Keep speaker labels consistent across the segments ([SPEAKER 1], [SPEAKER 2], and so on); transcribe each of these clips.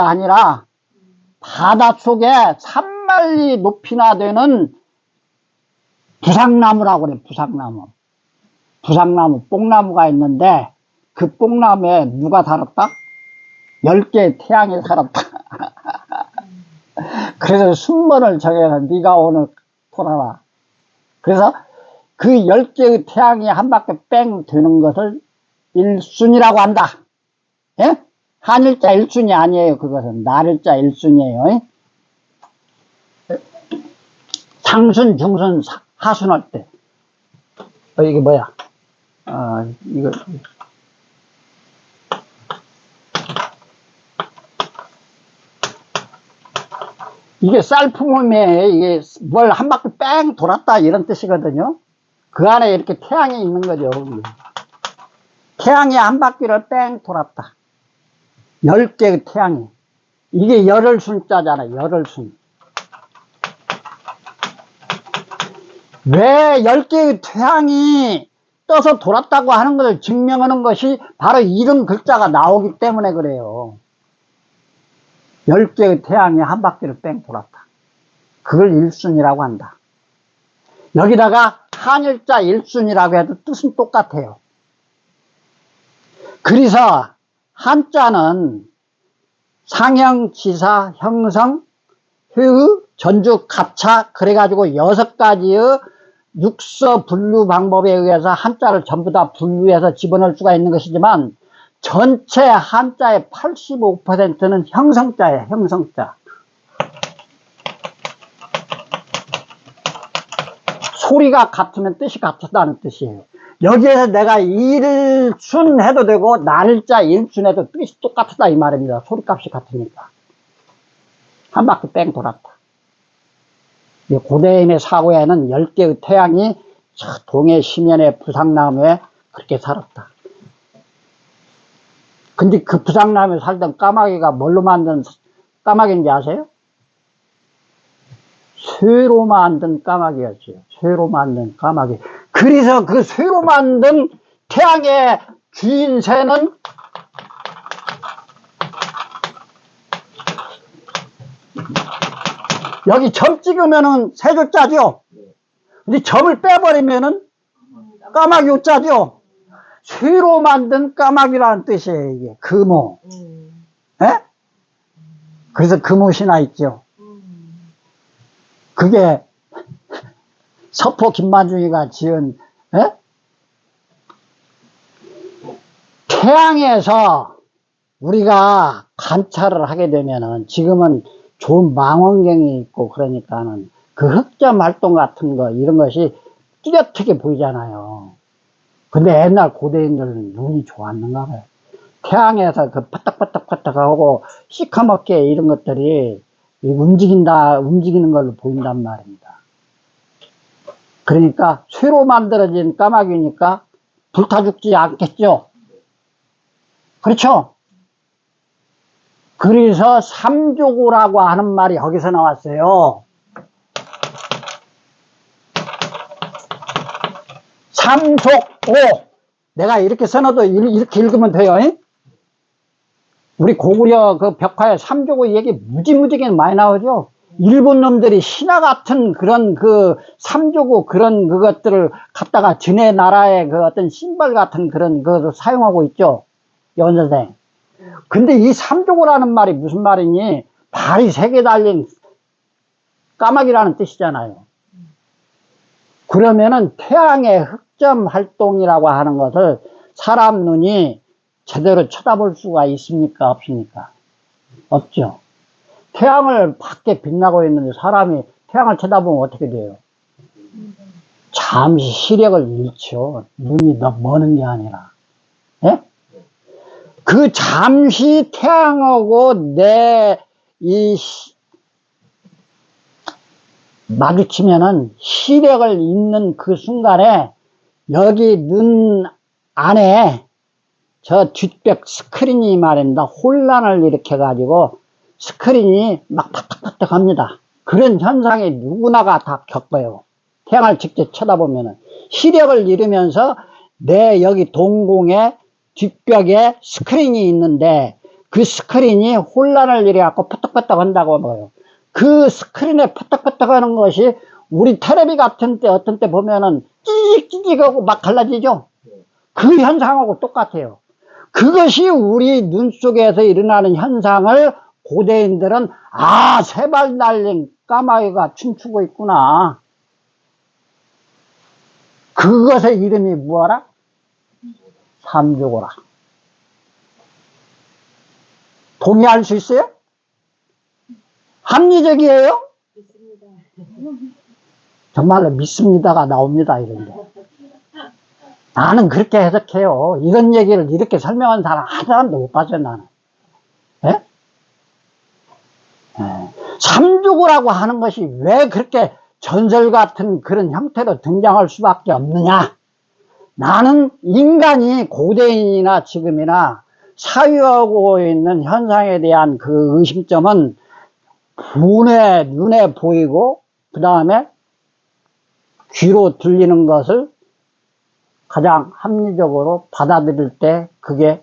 [SPEAKER 1] 아니라 바닷속에 3마일리 높이나 되는 부상나무라고 그래. 부상나무 뽕나무가 있는데 그 뽕나무에 누가 살았다? 10개의 태양이 살았다. 그래서 순번을 정해서 네가 오늘 돌아라. 그래서 그 10개의 태양이 한 바퀴 뺑 도는 것을 일순이라고 한다. 예? 한일자 일순이 아니에요. 그것은 날일자 일순이에요. 상순, 중순, 하순 할 때. 이게 뭐야? 이거. 이게 쌀품에 이게 뭘 한 바퀴 뺑 돌았다 이런 뜻이거든요. 그 안에 이렇게 태양이 있는 거죠. 태양이 한 바퀴를 뺑 돌았다. 10개의 태양이. 이게 열흘순자잖아요. 열흘순. 왜 10개의 태양이 떠서 돌았다고 하는 것을 증명하는 것이 바로 이런 글자가 나오기 때문에 그래요. 10개의 태양이 한 바퀴를 뺑 돌았다. 그걸 일순이라고 한다. 여기다가 한일자 일순이라고 해도 뜻은 똑같아요. 그래서 한자는 상형, 지사, 형성, 효의, 전주, 갑차 그래가지고 6가지의 육서 분류 방법에 의해서 한자를 전부 다 분류해서 집어넣을 수가 있는 것이지만 전체 한자의 85%는 형성자예요. 형성자. 소리가 같으면 뜻이 같다는 뜻이에요. 여기에서 내가 일순 해도 되고 날자 일순 해도 뜻이 똑같다 이 말입니다. 소리값이 같으니까. 한 바퀴 뺑 돌았다. 고대인의 사고에는 10개의 태양이 동해 심연의 부상나무에 그렇게 살았다. 근데 그 부상나무에 살던 까마귀가 뭘로 만든 까마귀인지 아세요? 쇠로 만든 까마귀였어요. 쇠로 만든 까마귀. 그래서 그 쇠로 만든 태양의 주인 새는 여기 점 찍으면은 세 줄자죠. 근데 점을 빼버리면은 까마귀 우자죠. 쇠로 만든 까마귀라는 뜻이에요. 이게 금호. 예? 그래서 금호신화 있죠. 그게 서포 김만중이가 지은 예? 태양에서 우리가 관찰을 하게 되면은 지금은 좋은 망원경이 있고 그러니까는 그 흑점 활동 같은 거 이런 것이 뚜렷하게 보이잖아요. 근데 옛날 고대인들은 눈이 좋았는가 봐요. 태양에서 그 파딱파딱파딱하고 시커멓게 이런 것들이 움직이는 걸로 보인단 말입니다. 그러니까 쇠로 만들어진 까마귀니까 불타 죽지 않겠죠. 그렇죠? 그래서 삼조고라고 하는 말이 거기서 나왔어요. 삼족오. 내가 이렇게 써놔도 이렇게 읽으면 돼요. 잉? 우리 고구려 그 벽화에 삼조고 얘기 무지무지게 많이 나오죠. 일본 놈들이 신화 같은 그런 그 삼조고 그런 그것들을 갖다가 지네 나라의 그 어떤 심벌 같은 그런 것을 사용하고 있죠. 연선생. 근데 이 삼조고라는 말이 무슨 말이니? 발이 3개 달린 까마귀라는 뜻이잖아요. 그러면은 태양의 흑점 활동이라고 하는 것을 사람 눈이 제대로 쳐다볼 수가 있습니까? 없습니까? 없죠. 태양을 밖에 빛나고 있는데 사람이 태양을 쳐다보면 어떻게 돼요? 잠시 시력을 잃죠. 눈이 너무 머는 게 아니라. 예? 그 잠시 태양하고 마주치면은 시력을 잃는 그 순간에 여기 눈 안에 저 뒷벽 스크린이 말입니다. 혼란을 일으켜가지고 스크린이 막 팍팍팍 합니다. 그런 현상이 누구나가 다 겪어요. 태양을 직접 쳐다보면은. 시력을 잃으면서 내 여기 동공에 뒷벽에 스크린이 있는데 그 스크린이 혼란을 일어갖고 퍼떡퍼떡 한다고 봐요. 그 스크린에 퍼떡퍼떡 하는 것이 우리 테레비 같은 때 어떤 때 보면은 찌직찌직하고 막 갈라지죠. 그 현상하고 똑같아요. 그것이 우리 눈 속에서 일어나는 현상을 고대인들은 세 발 달린 까마귀가 춤추고 있구나. 그것의 이름이 뭐라? 삼조고라. 동의할 수 있어요? 합리적이에요?
[SPEAKER 2] 믿습니다.
[SPEAKER 1] 정말로 믿습니다가 나옵니다, 이런데. 나는 그렇게 해석해요. 이런 얘기를 이렇게 설명한 사람 한 사람도 못 봤어요, 나는. 예? 삼조고라고 하는 것이 왜 그렇게 전설 같은 그런 형태로 등장할 수밖에 없느냐? 나는 인간이 고대인이나 지금이나 사유하고 있는 현상에 대한 그 의심점은 눈에 보이고 그 다음에 귀로 들리는 것을 가장 합리적으로 받아들일 때 그게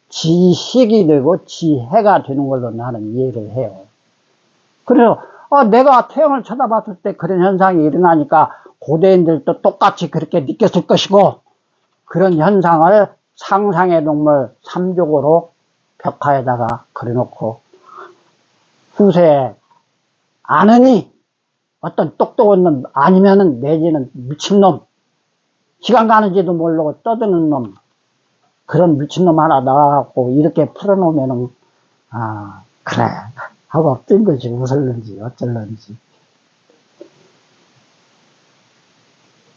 [SPEAKER 1] 지식이 되고 지혜가 되는 걸로 나는 이해를 해요. 그래서 내가 태양을 쳐다봤을 때 그런 현상이 일어나니까 고대인들도 똑같이 그렇게 느꼈을 것이고 그런 현상을 상상의 동물 삼족으로 벽화에다가 그려놓고 후세에 아느니 어떤 똑똑한 놈 아니면은 내지는 미친놈 시간 가는지도 모르고 떠드는 놈 그런 미친놈 하나 나와갖고 이렇게 풀어놓으면은 그래 하고 뜬 것이 웃을는지 어쩔는지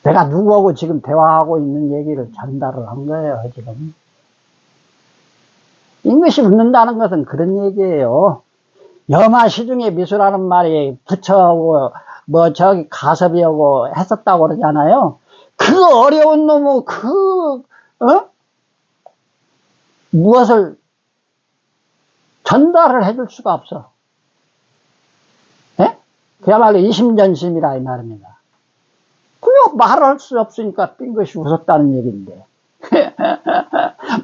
[SPEAKER 1] 내가 누구하고 지금 대화하고 있는 얘기를 전달을 한 거예요 지금. 이것이 웃는다는 것은 그런 얘기예요. 염화시중의 미수라는 말이 부처하고 저기 가섭이하고 했었다고 그러잖아요. 그 어려운 놈의 무엇을 전달을 해줄 수가 없어. 예? 그야말로 이심전심이라 이 말입니다. 그냥 말할 수 없으니까 삔 것이 웃었다는 얘기인데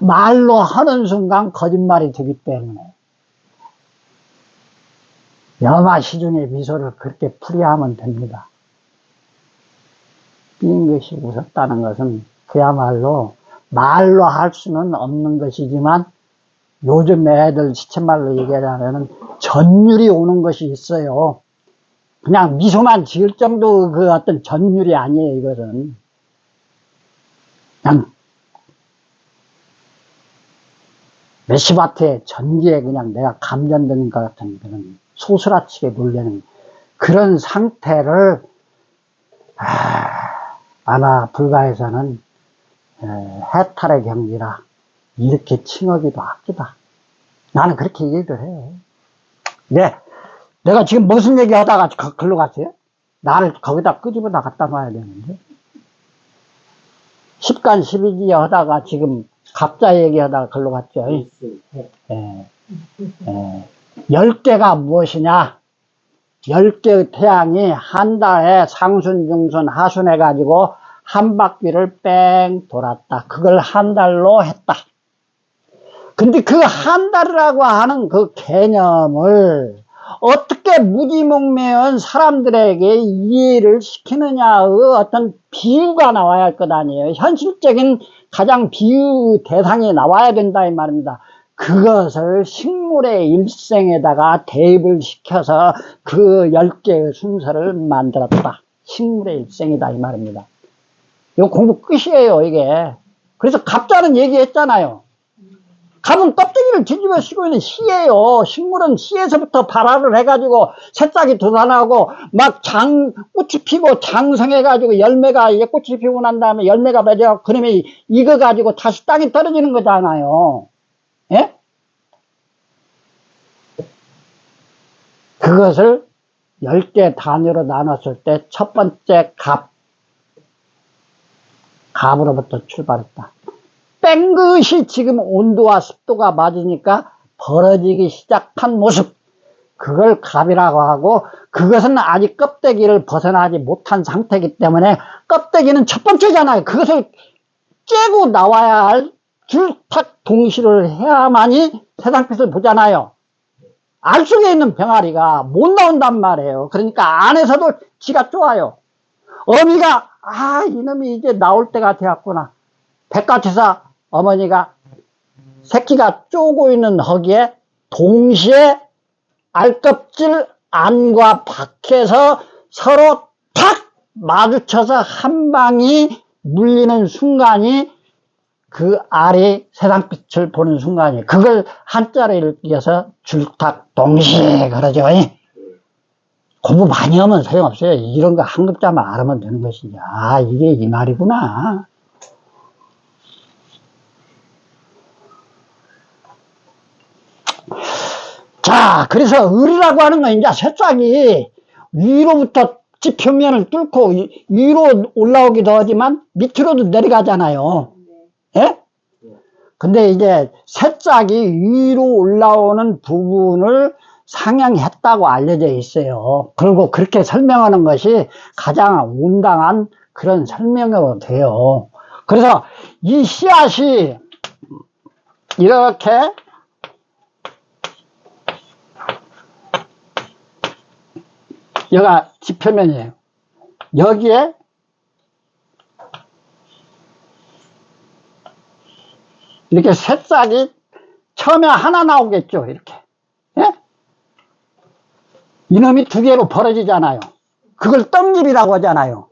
[SPEAKER 1] 말로 하는 순간 거짓말이 되기 때문에 염화시중의 미소를 그렇게 풀이하면 됩니다. 삔 것이 웃었다는 것은 그야말로 말로 할 수는 없는 것이지만 요즘 애들 시쳇말로 얘기하자면 전율이 오는 것이 있어요. 그냥 미소만 지을 정도 그 어떤 전율이 아니에요, 이것은. 그냥 메시바트의 전기에 그냥 내가 감전된 것 같은 그런 소스라치게 놀라는 그런 상태를 아마 불가에서는 해탈의 경지라 이렇게 칭하기도 합니다. 나는 그렇게 얘기를 해요. 네. 내가 지금 무슨 얘기 하다가 글로 갔어요? 나를 거기다 끄집어 나갔다 놔야 되는데. 10간 12기 하다가 지금 갑자 얘기 하다가 글로 갔죠. 10개가 무엇이냐? 10개의 태양이 한 달에 상순, 중순, 하순 해가지고 한 바퀴를 뺑 돌았다. 그걸 한 달로 했다. 근데 그 한 달이라고 하는 그 개념을 어떻게 무지몽매한 사람들에게 이해를 시키느냐의 어떤 비유가 나와야 할 것 아니에요. 현실적인 가장 비유 대상이 나와야 된다 이 말입니다. 그것을 식물의 일생에다가 대입을 시켜서 그 10개의 순서를 만들었다. 식물의 일생이다 이 말입니다. 이거 공부 끝이에요 이게. 그래서 갑자는 얘기했잖아요. 갑은 껍데기를 뒤집어 쓰고 있는 씨예요. 식물은 씨에서부터 발화를 해가지고 새싹이 돋아나고 막 꽃이 피고 장성해가지고 열매가 이제 꽃이 피고 난 다음에 열매가 맺어 그러면 이거 가지고 다시 땅에 떨어지는 거잖아요. 예? 그것을 10개 단위로 나눴을 때 첫 번째 갑으로부터 출발했다. 뺀 것이 지금 온도와 습도가 맞으니까 벌어지기 시작한 모습. 그걸 갑이라고 하고 그것은 아직 껍데기를 벗어나지 못한 상태이기 때문에 껍데기는 첫 번째잖아요. 그것을 깨고 나와야 할 줄탁 동시를 해야만이 세상빛을 보잖아요. 알 속에 있는 병아리가 못 나온단 말이에요. 그러니까 안에서도 지가 좋아요. 어미가 이놈이 이제 나올 때가 되었구나. 바깥에서 어머니가 새끼가 쪼고 있는 허기에 동시에 알껍질 안과 밖에서 서로 탁 마주쳐서 한 방이 물리는 순간이 그 알이 세상빛을 보는 순간이, 그걸 한자로 읽어서 줄탁 동시 그러죠. 공부 많이 하면 소용없어요. 이런 거 한 글자만 알아면 되는 것이지. 이게 이 말이구나. 자, 그래서 을이라고 하는 건 이제 새싹이 위로부터 지표면을 뚫고 위로 올라오기도 하지만 밑으로도 내려가잖아요. 예? 근데 이제 새싹이 위로 올라오는 부분을 상향했다고 알려져 있어요. 그리고 그렇게 설명하는 것이 가장 온당한 그런 설명이 돼요. 그래서 이 씨앗이 이렇게 여기가 지표면이에요. 여기에 이렇게 새싹이 처음에 하나 나오겠죠. 이렇게. 예? 이놈이 두 개로 벌어지잖아요. 그걸 떡잎이라고 하잖아요.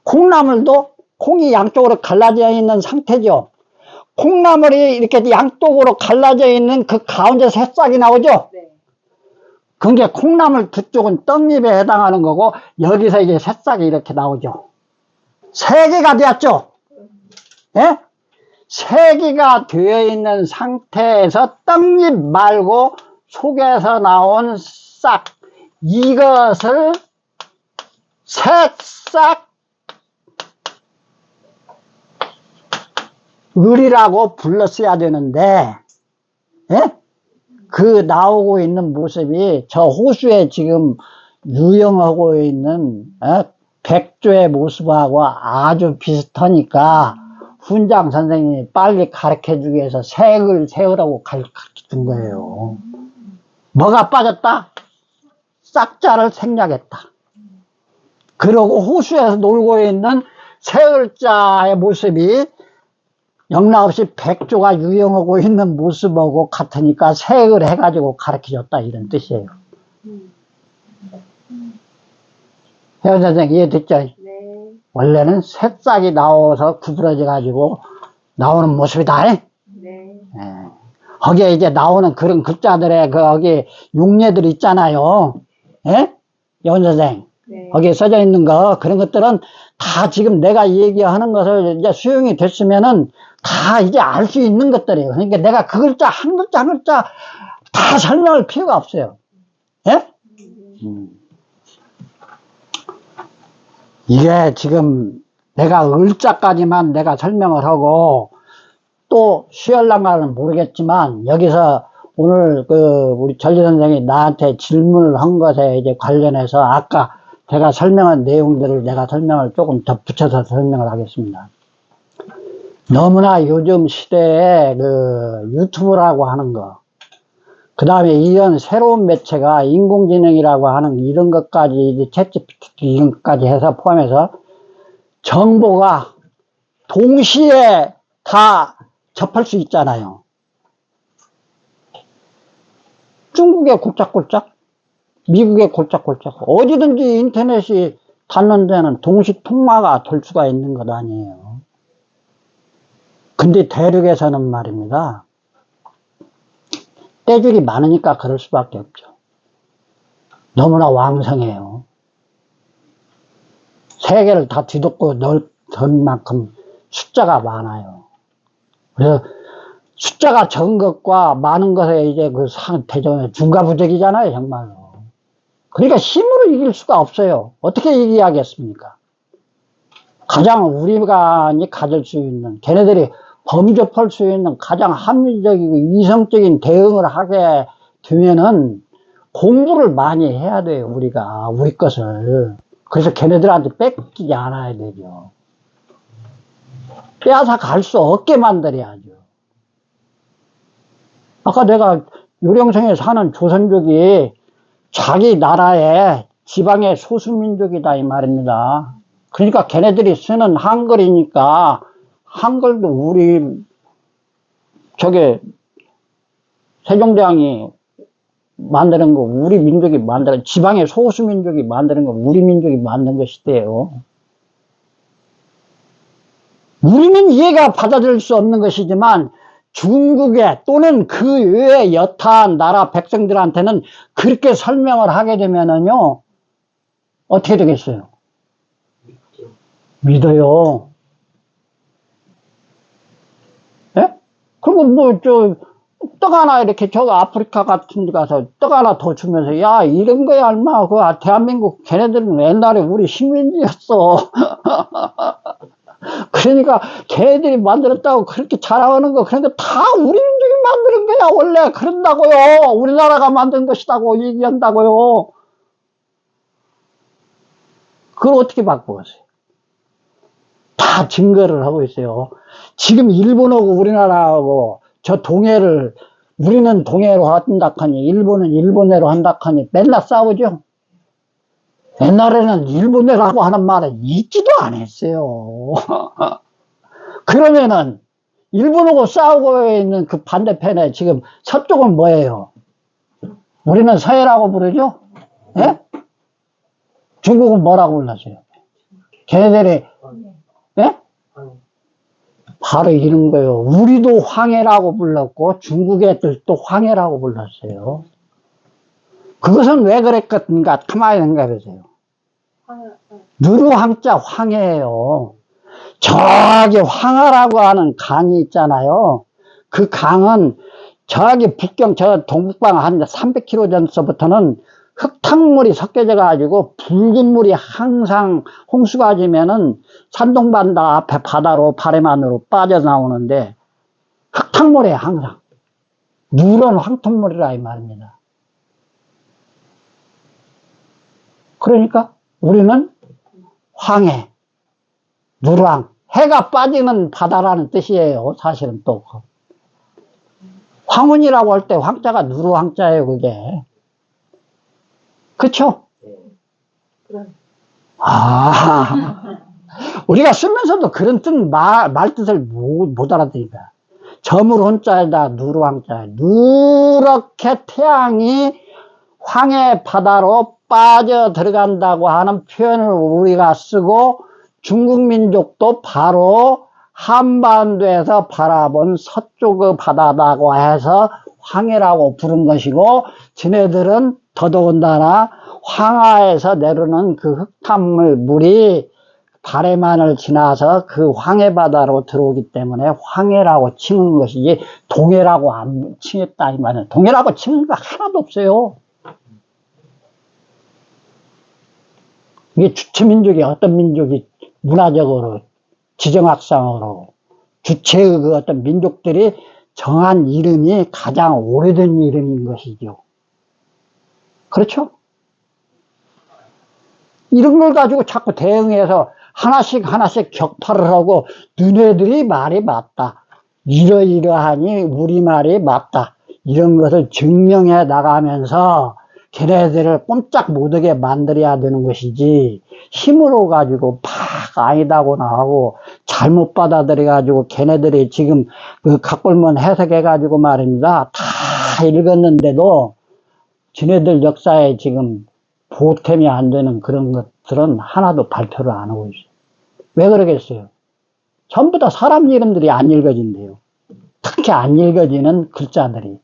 [SPEAKER 1] 콩나물도 콩이 양쪽으로 갈라져 있는 상태죠. 콩나물이 이렇게 양쪽으로 갈라져 있는 그 가운데 새싹이 나오죠.
[SPEAKER 2] 네.
[SPEAKER 1] 그게 콩나물 두 쪽은 떡잎에 해당하는 거고, 여기서 이제 새싹이 이렇게 나오죠. 세 개가 되었죠. 예? 세 개가 되어 있는 상태에서 떡잎 말고 속에서 나온 싹, 이것을 새싹 을이라고 불렀어야 되는데, 예? 그 나오고 있는 모습이 저 호수에 지금 유영하고 있는 백조의 모습하고 아주 비슷하니까 훈장 선생님이 빨리 가르쳐 주기 위해서 색을 세우라고 가르쳐 준 거예요. 뭐가 빠졌다? 싹자를 생략했다. 그러고 호수에서 놀고 있는 새을자의 모습이 영락없이 백조가 유영하고 있는 모습하고 같으니까 색을 해가지고 가르쳐줬다, 이런 뜻이에요. 혜원 선생님 이해됐죠?
[SPEAKER 2] 네.
[SPEAKER 1] 원래는 새싹이 나와서 구부러져 가지고 나오는 모습이다.
[SPEAKER 2] 네.
[SPEAKER 1] 예. 거기에 이제 나오는 그런 글자들의 거기 용례들 있잖아요. 예? 혜원 선생.
[SPEAKER 2] 네.
[SPEAKER 1] 거기에 써져 있는 거, 그런 것들은 다 지금 내가 얘기하는 것을 이제 수용이 됐으면은 다 이제 알 수 있는 것들이에요. 그러니까 내가 그 글자, 한 글자, 한 글자 다 설명할 필요가 없어요. 예? 이게 지금 내가 을자까지만 내가 설명을 하고 또 수혈란가는 모르겠지만 여기서 오늘 우리 전리 선생이 나한테 질문을 한 것에 이제 관련해서 아까 제가 설명한 내용들을 내가 설명을 조금 덧붙여서 설명을 하겠습니다. 너무나 요즘 시대에 유튜브라고 하는 거, 그 다음에 이런 새로운 매체가 인공지능이라고 하는 이런 것까지, 이제 챗GPT 이런 것까지 해서 포함해서 정보가 동시에 다 접할 수 있잖아요. 중국에 골짝골짝, 미국에 골짝골짝, 어디든지 인터넷이 닿는 데는 동시 통화가 될 수가 있는 것 아니에요. 근데 대륙에서는 말입니다. 떼줄이 많으니까 그럴 수밖에 없죠. 너무나 왕성해요. 세계를 다 뒤덮고 넓은 만큼 숫자가 많아요. 그래서 숫자가 적은 것과 많은 것에 이제 그 대전에 중과부적이잖아요, 정말로. 그러니까 힘으로 이길 수가 없어요. 어떻게 이기하겠습니까? 가장 우리가 가질 수 있는, 걔네들이 범접할 수 있는 가장 합리적이고 이성적인 대응을 하게 되면은 공부를 많이 해야 돼요, 우리가. 우리 것을. 그래서 걔네들한테 뺏기지 않아야 되죠. 빼앗아 갈 수 없게 만들어야죠. 아까 내가 요령성에 사는 조선족이 자기 나라의 지방의 소수민족이다 이 말입니다. 그러니까 걔네들이 쓰는 한글이니까 한글도 우리 저게 세종대왕이 만드는 거 우리 민족이 만드는 지방의 소수민족이 만드는 거 우리 민족이 만든 것이대요. 우리는 이해가 받아들일 수 없는 것이지만 중국에 또는 그 외의 여타한 나라 백성들한테는 그렇게 설명을 하게 되면은요 어떻게 되겠어요? 믿어요. 예? 그리고 뭐 떡 하나 이렇게 저 아프리카 같은 데 가서 떡 하나 더 주면서 야 이런 거야 얼마 그 대한민국 걔네들은 옛날에 우리 식민지였어. 그러니까 걔네들이 만들었다고 그렇게 자랑하는 거 그런 거 다 우리 민족이 만드는 거야 원래 그런다고요. 우리나라가 만든 것이라고 얘기한다고요. 그걸 어떻게 바꾸었어요? 다 증거를 하고 있어요. 지금 일본하고 우리나라하고 저 동해를 우리는 동해로 한다 하니 일본은 일본해로 한다 하니 맨날 싸우죠. 옛날에는 일본해라고 하는 말은 있지도 않았어요. 그러면은 일본하고 싸우고 있는 그 반대편에 지금 서쪽은 뭐예요? 우리는 서해라고 부르죠? 예? 중국은 뭐라고 불렀어요? 걔네들이 예? 바로 이런 거예요. 우리도 황해라고 불렀고 중국 애들도 황해라고 불렀어요. 그것은 왜 그랬겠는가 가만히 생각해보세요. 누르황자 황해예요. 저기 황하라고 하는 강이 있잖아요. 그 강은 저기 북경 저 동북방 한 300km 전서부터는 흙탕물이 섞여져 가지고 붉은 물이 항상 홍수가 지면은 산동반도 앞에 바다로 바래만으로 빠져나오는데 흙탕물이에요 항상. 누런 황토물이라 이 말입니다. 그러니까 우리는 황해, 누르황, 해가 빠지는 바다라는 뜻이에요. 사실은 또 황혼이라고 할 때 황자가 누르황자예요 그게. 그쵸? 우리가 쓰면서도 그런 뜻, 말 뜻을 못 알아듣니까. 점을 혼자에다 누르황자. 누렇게 태양이 황해 바다로 빠져 들어간다고 하는 표현을 우리가 쓰고 중국 민족도 바로 한반도에서 바라본 서쪽의 바다라고 해서 황해라고 부른 것이고 지네들은 더더군다나 황하에서 내려오는 그 흙탕물 물이 바래만을 지나서 그 황해바다로 들어오기 때문에 황해라고 치는 것이지 동해라고 안 칭했다 이 말은. 동해라고 치는 거 하나도 없어요. 이게 주체민족이 어떤 민족이 문화적으로 지정학상으로 주체의 그 어떤 민족들이 정한 이름이 가장 오래된 이름인 것이죠. 그렇죠? 이런 걸 가지고 자꾸 대응해서 하나씩 격파를 하고 너네들이 말이 맞다. 이러이러하니 우리 말이 맞다. 이런 것을 증명해 나가면서 걔네들을 꼼짝 못하게 만들어야 되는 것이지 힘으로 가지고 팍 아니다고 나하고 잘못 받아들여 가지고 걔네들이 지금 그 각벌문 해석해 가지고 말입니다. 다 읽었는데도 지네들 역사에 지금 보탬이 안 되는 그런 것들은 하나도 발표를 안 하고 있어요. 왜 그러겠어요? 전부 다 사람 이름들이 안 읽어진대요. 특히 안 읽어지는 글자들이.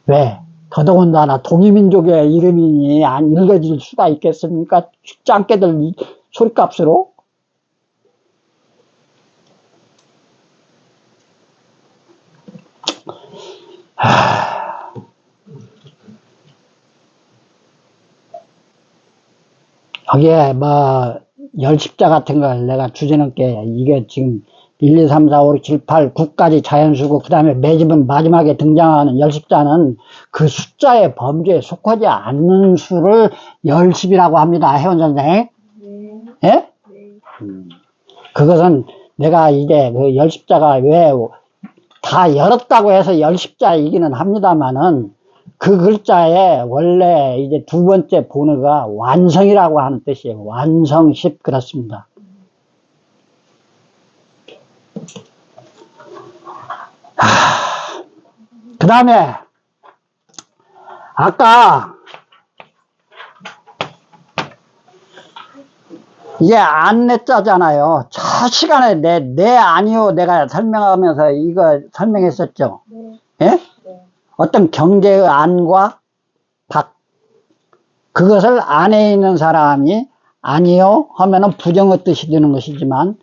[SPEAKER 1] 왜? 더더군다나 동이민족의 이름이니 안 읽어질 수가 있겠습니까? 짱깨들 소리값으로? 거기에 뭐 열십자 같은 걸 내가 주제넘게 이게 지금 1, 2, 3, 4, 5, 6, 7, 8, 9까지 자연수고 그 다음에 매집은 마지막에 등장하는 열십자는 그 숫자의 범주에 속하지 않는 수를 열십이라고 합니다. 혜원 선생. 네. 예? 네. 그것은 내가 이제 그 열십자가 왜 다 열었다고 해서 열십자이기는 합니다만은 그 글자에 원래 이제 두 번째 본어가 완성이라고 하는 뜻이에요. 완성십 그렇습니다. 그 다음에 아까 이게 안내자잖아요. 첫 시간에 내 아니요 내가 설명하면서 이거 설명했었죠.
[SPEAKER 2] 네.
[SPEAKER 1] 예?
[SPEAKER 2] 네.
[SPEAKER 1] 어떤 경제의 안과 밖 그것을 안에 있는 사람이 아니요 하면은 부정의 뜻이 되는 것이지만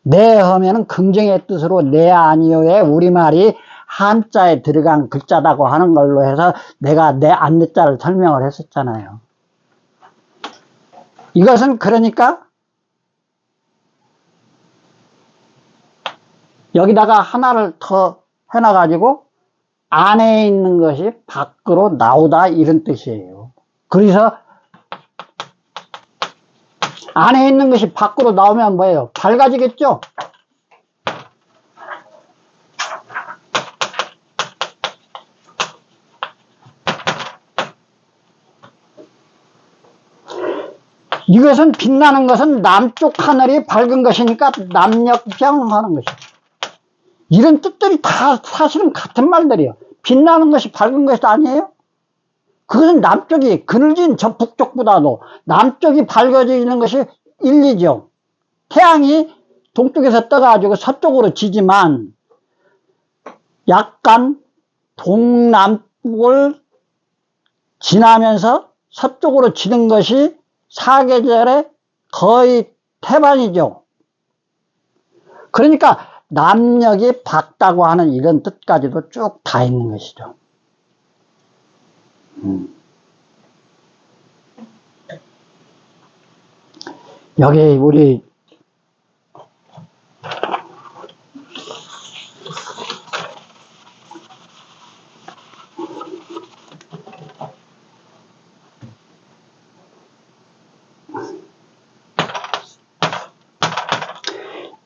[SPEAKER 1] 네 하면은 긍정의 뜻으로 네 아니요에 우리말이 한자에 들어간 글자라고 하는 걸로 해서 내가 내 안내자를 설명을 했었잖아요. 이것은 그러니까 여기다가 하나를 더 해놔가지고 안에 있는 것이 밖으로 나오다 이런 뜻이에요. 그래서 안에 있는 것이 밖으로 나오면 뭐예요? 밝아지겠죠? 이것은 빛나는 것은 남쪽 하늘이 밝은 것이니까 남녘병 하는 것이죠. 이런 뜻들이 다 사실은 같은 말들이에요. 빛나는 것이 밝은 것이 아니에요? 그것은 남쪽이 그늘진 저 북쪽보다도 남쪽이 밝아지는 것이 일리죠. 태양이 동쪽에서 떠가지고 서쪽으로 지지만 약간 동남북을 지나면서 서쪽으로 지는 것이 사계절의 거의 태반이죠. 그러니까 남녘이 밝다고 하는 이런 뜻까지도 쭉 다 있는 것이죠. 여기 우리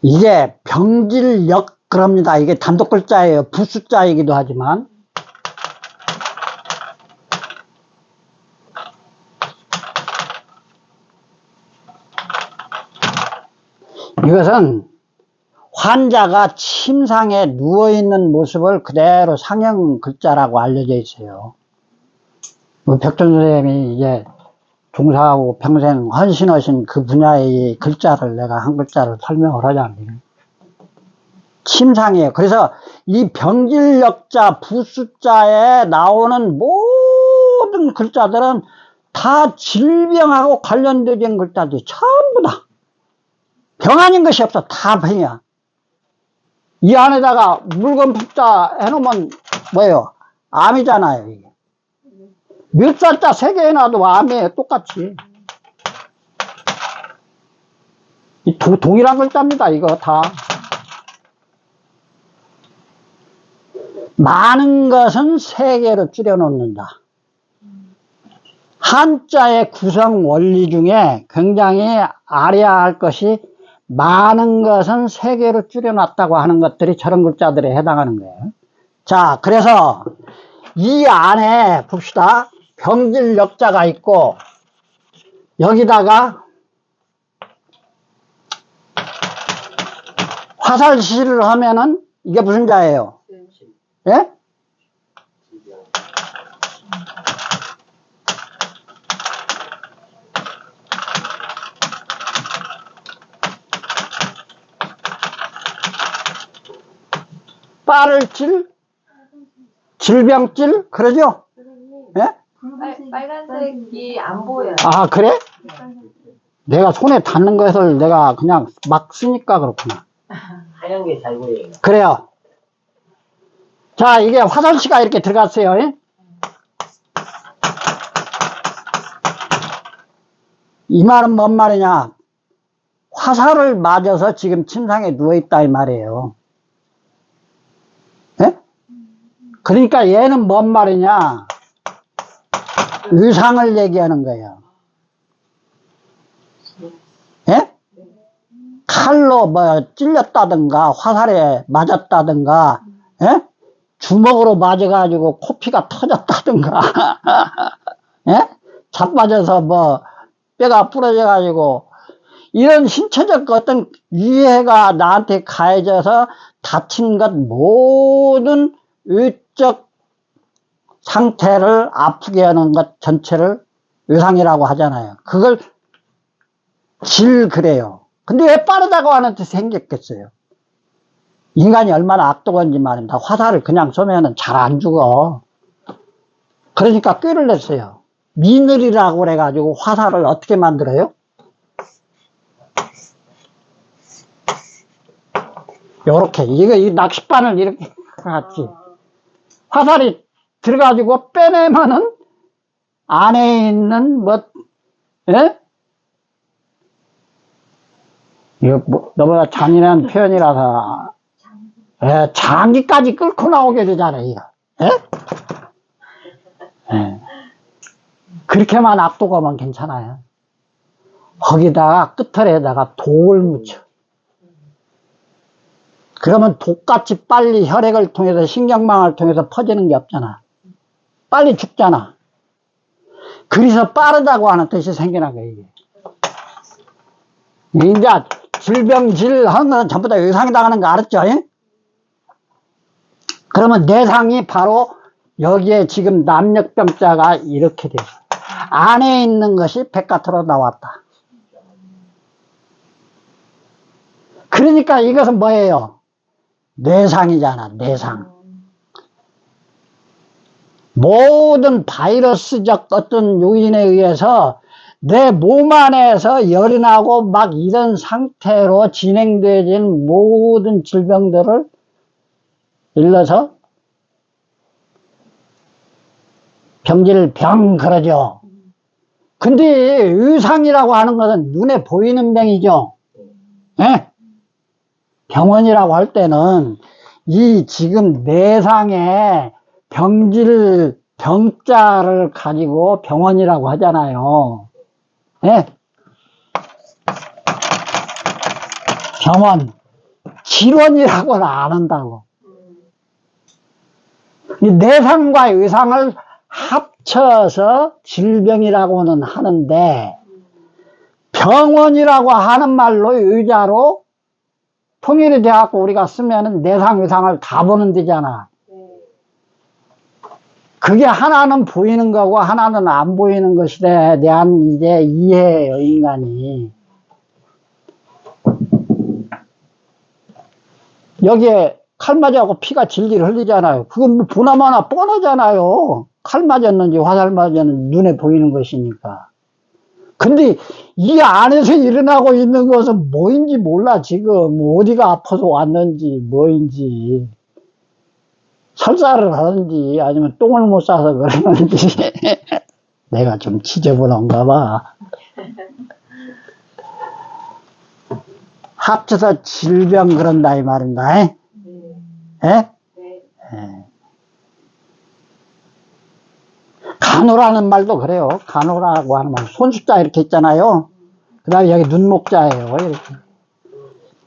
[SPEAKER 1] 이게 병질역 그럽니다. 이게 단독 글자예요. 부수자이기도 하지만 이것은 환자가 침상에 누워있는 모습을 그대로 상형 글자라고 알려져 있어요. 백전 선생님이 이제 종사하고 평생 헌신하신 그 분야의 글자를 내가 한 글자를 설명을 하자면 침상이에요. 그래서 이 병질역자 부수자에 나오는 모든 글자들은 다 질병하고 관련된 글자들이 전부 다 병 아닌 것이 없어. 다 병이야. 이 안에다가 물건 붓자 해놓으면 뭐예요? 암이잖아요. 이게. 멱살자 3개 해놔도 암이에요. 똑같이. 동일한 글자입니다. 이거 다. 많은 것은 3개로 줄여놓는다. 한자의 구성 원리 중에 굉장히 알아야 할 것이 많은 것은 3개로 줄여놨다고 하는 것들이 저런 글자들에 해당하는 거예요. 자, 그래서 이 안에 봅시다. 병질역자가 있고 여기다가 화살시를 하면은 이게 무슨 자예요? 예? 빠를질, 질병질, 그러죠? 예?
[SPEAKER 2] 빨간색이 안 보여요.
[SPEAKER 1] 아, 그래? 내가 손에 닿는 것을 내가 그냥 막 쓰니까 그렇구나.
[SPEAKER 3] 하얀 게 잘 보여요.
[SPEAKER 1] 그래요. 자, 이게 화살시가 이렇게 들어갔어요. 예? 이 말은 뭔 말이냐? 화살을 맞아서 지금 침상에 누워있다 이 말이에요. 예? 그러니까 얘는 뭔 말이냐? 의상을 얘기하는 거예요. 예? 칼로 뭐 찔렸다든가 화살에 맞았다든가 예? 주먹으로 맞아가지고 코피가 터졌다든가, 예? 자빠져서 뭐, 뼈가 부러져가지고, 이런 신체적 어떤 위해가 나한테 가해져서 다친 것 모든 외적 상태를 아프게 하는 것 전체를 외상이라고 하잖아요. 그걸 그래요. 근데 왜 빠르다고 하는 뜻이 생겼겠어요? 인간이 얼마나 악독한지 말입니다. 화살을 그냥 쏘면은 잘 안 죽어. 그러니까 꾀를 냈어요. 미늘이라고 그래가지고 화살을 어떻게 만들어요? 요렇게. 이 낚싯바늘 이렇게 같이. 화살이 들어가지고 빼내면은 안에 있는 예? 이거 너보다 잔인한 표현이라서, 예, 장기까지 끌고 나오게 되잖아요, 이거. 예? 예. 그렇게만 압도하면 괜찮아요. 거기다가 끝털에다가 독을 묻혀. 그러면 독같이 빨리 혈액을 통해서 신경망을 통해서 퍼지는 게 없잖아. 빨리 죽잖아. 그래서 빠르다고 하는 뜻이 생겨난 거예요, 이게. 이제 질병질 하는 건 전부 다 외상이 당하는 거 알았죠? 예? 그러면 내상이 바로 여기에 지금 남력병자가 이렇게 돼요. 안에 있는 것이 바깥으로 나왔다. 그러니까 이것은 뭐예요? 뇌상이잖아, 뇌상. 모든 바이러스적 어떤 요인에 의해서 내 몸 안에서 열이 나고 막 이런 상태로 진행되어진 모든 질병들을 일러서 병 그러죠. 근데 의상이라고 하는 것은 눈에 보이는 병이죠. 예? 병원이라고 할 때는 이 지금 내상의 병자를 가지고 병원이라고 하잖아요. 예? 병원, 질원이라고는 안 한다고. 이 내상과 의상을 합쳐서 질병이라고는 하는데, 병원이라고 하는 말로 의자로 통일이 돼갖고 우리가 쓰면은 내상, 의상을 다 보는 데잖아. 그게 하나는 보이는 거고 하나는 안 보이는 것에 대한 이제 이해예요, 인간이. 여기에 칼 맞아갖고 피가 질질 흘리잖아요. 그건 뭐 보나마나 뻔하잖아요. 칼 맞았는지 화살 맞았는지 눈에 보이는 것이니까. 근데 이 안에서 일어나고 있는 것은 뭐인지 몰라, 지금. 어디가 아파서 왔는지, 뭐인지. 설사를 하는지, 아니면 똥을 못 싸서 그러는지. 내가 좀 지저분한가 봐. 합쳐서 질병 그런다, 이 말입니다. 예? 예? 예. 간호라는 말도 그래요. 간호라고 하는 말. 손숫자 이렇게 있잖아요. 그 다음에 여기 눈목자예요. 이렇게.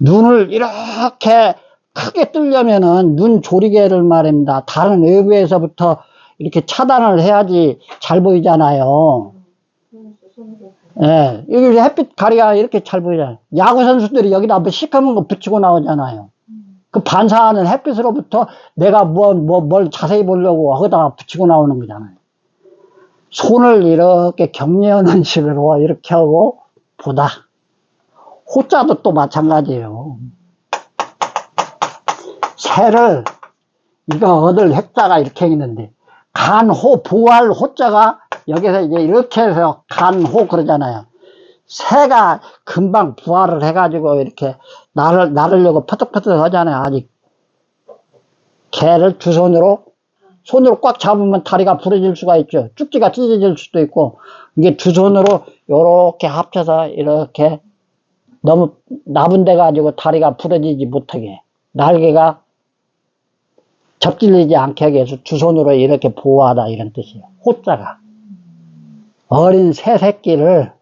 [SPEAKER 1] 눈을 이렇게 크게 뜨려면은 눈 조리개를 말입니다. 다른 외부에서부터 이렇게 차단을 해야지 잘 보이잖아요. 예. 여기 햇빛 가리가 이렇게 잘 보이잖아요. 야구 선수들이 여기다 한번 시커먼 거 붙이고 나오잖아요. 그 반사하는 햇빛으로부터 내가 뭘 자세히 보려고 거기다가 붙이고 나오는 거잖아요. 손을 이렇게 격려하는 식으로 이렇게 하고 보다. 호자도 또 마찬가지예요. 새를 이거 얻을 핵자가 이렇게 있는데 간호 부활 호자가 여기서 이제 이렇게 해서 간호 그러잖아요. 새가 금방 부활을 해가지고 이렇게 나르려고 퍼뜩퍼뜩 하잖아요. 아직 개를 두 손으로 꽉 잡으면 다리가 부러질 수가 있죠. 쭉지가 찢어질 수도 있고, 이게 두 손으로 요렇게 합쳐서 이렇게 너무 나분돼 가지고 다리가 부러지지 못하게, 날개가 접질리지 않게 하기 위해서 두 손으로 이렇게 보호하다, 이런 뜻이에요. 호자가. 어린 새 새끼를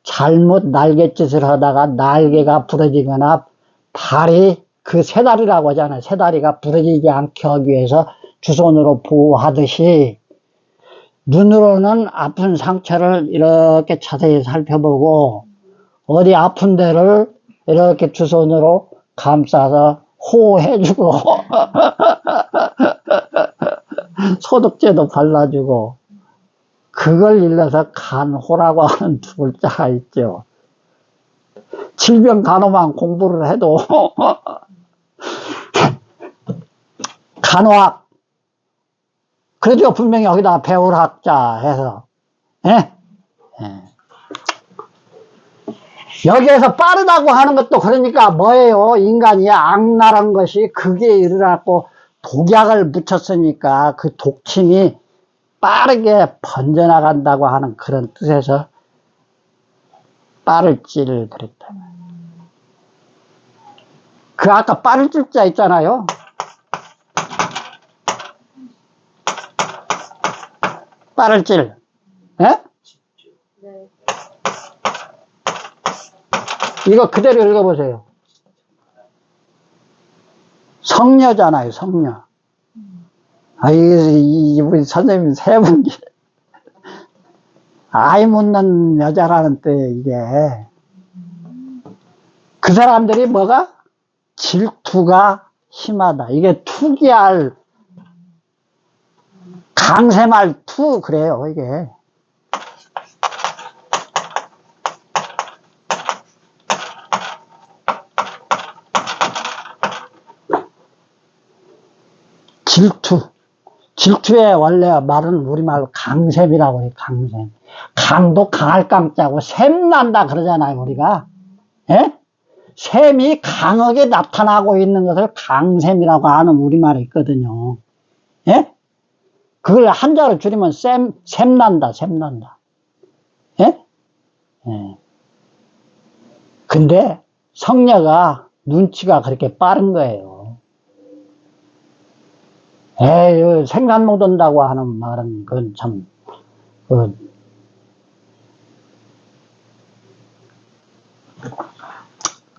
[SPEAKER 1] 잘못 날갯짓을 하다가 날개가 부러지거나 발이 그 새다리라고 하잖아요. 새다리가 부러지지 않게 하기 위해서 두 손으로 보호하듯이 눈으로는 아픈 상처를 이렇게 자세히 살펴보고 어디 아픈 데를 이렇게 두 손으로 감싸서 호호해주고 소독제도 발라주고 그걸 일러서 간호라고 하는 두 글자가 있죠. 질병 간호만 공부를 해도 간호학 그러죠. 분명히 여기다 배울 학자 해서 예? 예. 여기에서 빠르다고 하는 것도 그러니까 뭐예요? 인간이 악랄한 것이 그게 일어났고 독약을 묻혔으니까 그 독침이 빠르게 번져나간다고 하는 그런 뜻에서 빠를지를 그랬다. 그 아까 빠를질 자 있잖아요. 빠를질. 예?
[SPEAKER 2] 네. 이거
[SPEAKER 1] 그대로 읽어보세요. 성녀잖아요, 성녀. 우리 선생님 세 분, 아이 묻는 여자라는 때 이게. 그 사람들이 뭐가? 질투가 심하다. 이게 투기할, 강샘할 투, 그래요, 이게. 질투의 원래 말은 우리말로 강샘이라고 해요, 강샘. 강도 강할 강자고 샘난다 그러잖아요, 우리가. 예? 샘이 강하게 나타나고 있는 것을 강샘이라고 하는 우리말이 있거든요. 예? 그걸 한자로 줄이면 샘난다, 샘난다. 예? 예. 근데 성녀가 눈치가 그렇게 빠른 거예요. 에이, 생산 못 온다고 하는 말은, 그건 참,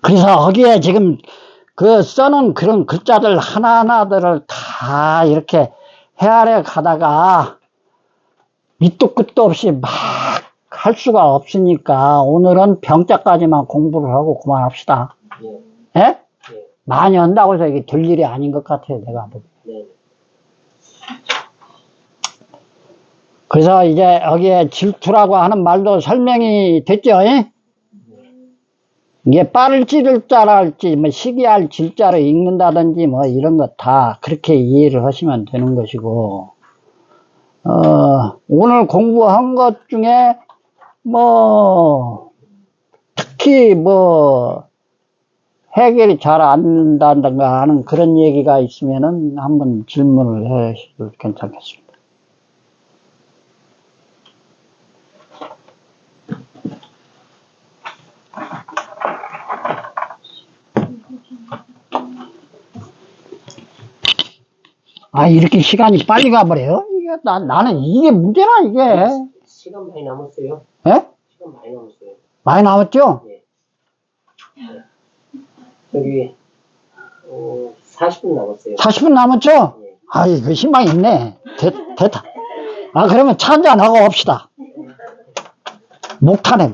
[SPEAKER 1] 그래서 거기에 지금 써놓은 그런 글자들 하나하나들을 다 이렇게 헤아려 가다가 밑도 끝도 없이 막 할 수가 없으니까 오늘은 병자까지만 공부를 하고 그만합시다.
[SPEAKER 3] 예.
[SPEAKER 1] 예?
[SPEAKER 3] 예.
[SPEAKER 1] 많이 한다고 해서 이게 될 일이 아닌 것 같아요, 내가 보기엔.
[SPEAKER 3] 네.
[SPEAKER 1] 그래서 이제 여기에 질투라고 하는 말도 설명이 됐죠? 예? 이게 빠를 찌를 자랄지, 뭐 시기할 질자로 읽는다든지 뭐 이런 거 다 그렇게 이해를 하시면 되는 것이고, 오늘 공부한 것 중에 뭐, 특히 뭐, 해결이 잘 안 된다든가 하는 그런 얘기가 있으면은 한번 질문을 해주셔도 괜찮겠습니다. 이렇게 시간이 빨리 가버려요? 이게, 나는 이게 문제나, 이게.
[SPEAKER 3] 시간 많이 남았어요.
[SPEAKER 1] 예?
[SPEAKER 3] 시간 많이 남았어요.
[SPEAKER 1] 많이 남았죠?
[SPEAKER 3] 예. 저기, 40분 남았어요.
[SPEAKER 1] 40분 남았죠?
[SPEAKER 3] 예.
[SPEAKER 1] 그 희망이 있네. 됐다. 그러면 차 한잔하고 옵시다. 목 타네, 목.